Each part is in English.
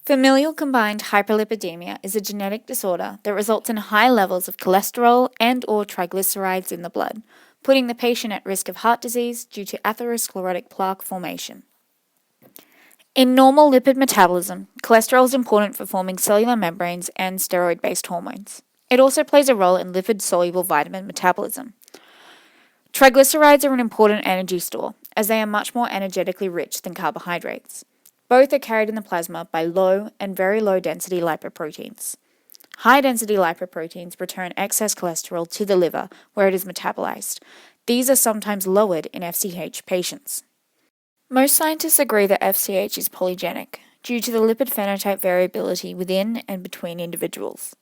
Familial combined hyperlipidemia is a genetic disorder that results in high levels of cholesterol and/or triglycerides in the blood, putting the patient at risk of heart disease due to atherosclerotic plaque formation. In normal lipid metabolism, cholesterol is important for forming cellular membranes and steroid-based hormones. It also plays a role in lipid-soluble vitamin metabolism. Triglycerides are an important energy store, as they are much more energetically rich than carbohydrates. Both are carried in the plasma by low and very low density lipoproteins. High density lipoproteins return excess cholesterol to the liver, where it is metabolized. These are sometimes lowered in FCH patients. Most scientists agree that FCH is polygenic, due to the lipid phenotype variability within and between individuals.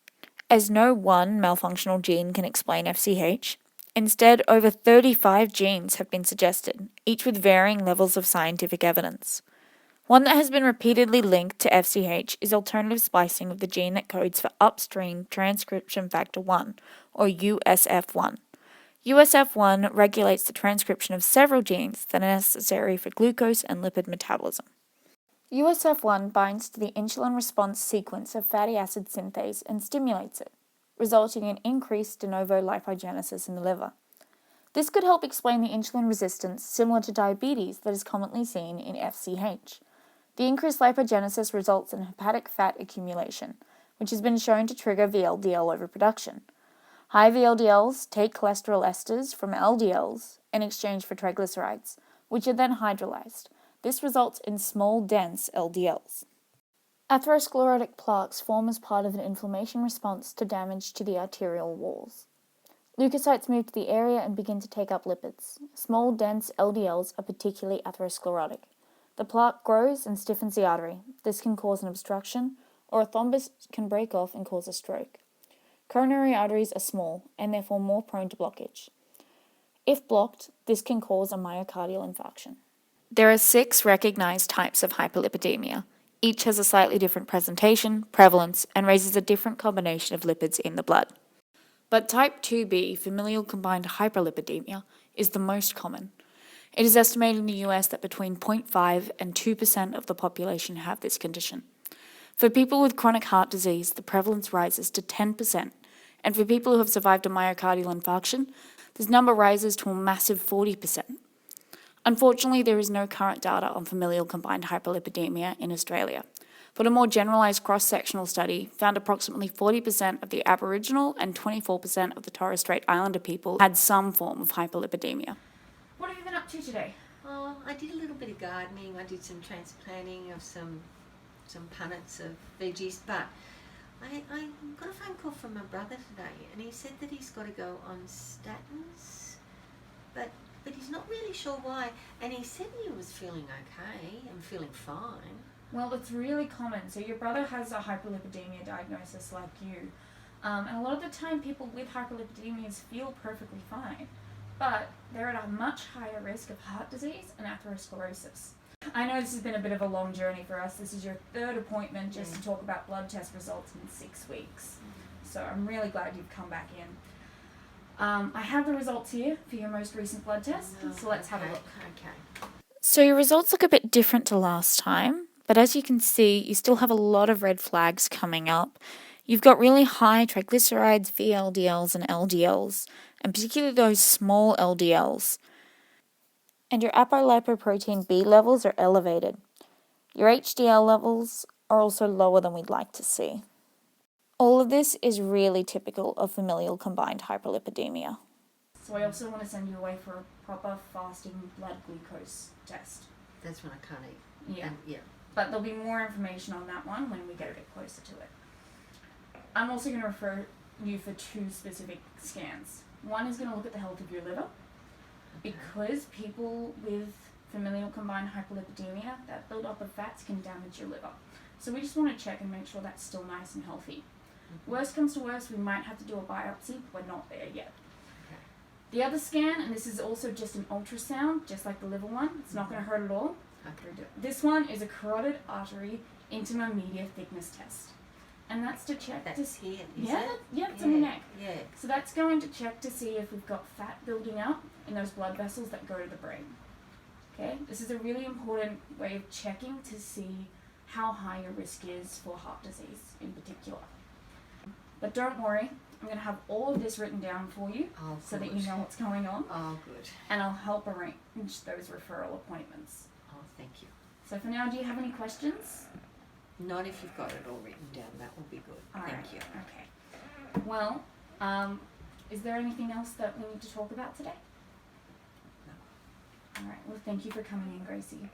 As no one malfunctional gene can explain FCH, instead over 35 genes have been suggested, each with varying levels of scientific evidence. One that has been repeatedly linked to FCH is alternative splicing of the gene that codes for upstream transcription factor 1, or USF1. USF1 regulates the transcription of several genes that are necessary for glucose and lipid metabolism. USF1 binds to the insulin response sequence of fatty acid synthase and stimulates it, resulting in increased de novo lipogenesis in the liver. This could help explain the insulin resistance similar to diabetes that is commonly seen in FCH. The increased lipogenesis results in hepatic fat accumulation, which has been shown to trigger VLDL overproduction. High VLDLs take cholesterol esters from LDLs in exchange for triglycerides, which are then hydrolyzed. This results in small, dense LDLs. Atherosclerotic plaques form as part of an inflammation response to damage to the arterial walls. Leukocytes move to the area and begin to take up lipids. Small, dense LDLs are particularly atherosclerotic. The plaque grows and stiffens the artery. This can cause an obstruction, or a thrombus can break off and cause a stroke. Coronary arteries are small and therefore more prone to blockage. If blocked, this can cause a myocardial infarction. There are 6 recognized types of hyperlipidemia. Each has a slightly different presentation, prevalence, and raises a different combination of lipids in the blood. But type 2b, familial combined hyperlipidemia, is the most common. It is estimated in the US that between 0.5 and 2% of the population have this condition. For people with chronic heart disease, the prevalence rises to 10%, and for people who have survived a myocardial infarction, this number rises to a massive 40%. Unfortunately, there is no current data on familial combined hyperlipidemia in Australia, but a more generalised cross-sectional study found approximately 40% of the Aboriginal and 24% of the Torres Strait Islander people had some form of hyperlipidemia. What have you been up to today? Oh, I did a little bit of gardening. I did some transplanting of some punnets of veggies, but I got a phone call from my brother today, and he said that he's got to go on statins, but he's not really sure why, and he said he was feeling okay and feeling fine. Well, it's really common. So your brother has a hyperlipidemia diagnosis like you, and a lot of the time people with hyperlipidemias feel perfectly fine, but they're at a much higher risk of heart disease and atherosclerosis. I know this has been a bit of a long journey for us. This is your 3rd appointment just to talk about blood test results in 6 weeks. So I'm really glad you've come back in. I have the results here for your most recent blood test, so let's have a look. Okay. So your results look a bit different to last time, but as you can see, you still have a lot of red flags coming up. You've got really high triglycerides, VLDLs, and LDLs, and particularly those small LDLs. And your apolipoprotein B levels are elevated. Your HDL levels are also lower than we'd like to see. All of this is really typical of familial combined hyperlipidemia. So I also want to send you away for a proper fasting blood glucose test. That's when I can't eat. Yeah. Yeah. But there'll be more information on that one when we get a bit closer to it. I'm also going to refer you for 2 specific scans. One is going to look at the health of your liver, because people with familial combined hyperlipidemia, that buildup of fats can damage your liver. So we just want to check and make sure that's still nice and healthy. Worst comes to worst, we might have to do a biopsy, but we're not there yet. Okay. The other scan, and this is also just an ultrasound, just like the liver one, it's not going to hurt at all. Okay. This one is a carotid artery intima media thickness test. And that's to check. That's here, is yeah, it? Yeah, it's in the neck. Yeah. So that's going to check to see if we've got fat building up in those blood vessels that go to the brain. Okay, this is a really important way of checking to see how high your risk is for heart disease in particular. But don't worry, I'm going to have all of this written down for you so that you know what's going on. Oh, good. And I'll help arrange those referral appointments. Oh, thank you. So for now, do you have any questions? Not if you've got it all written down. That will be good. Thank you. Okay. Well, is there anything else that we need to talk about today? No. All right. Well, thank you for coming in, Gracie.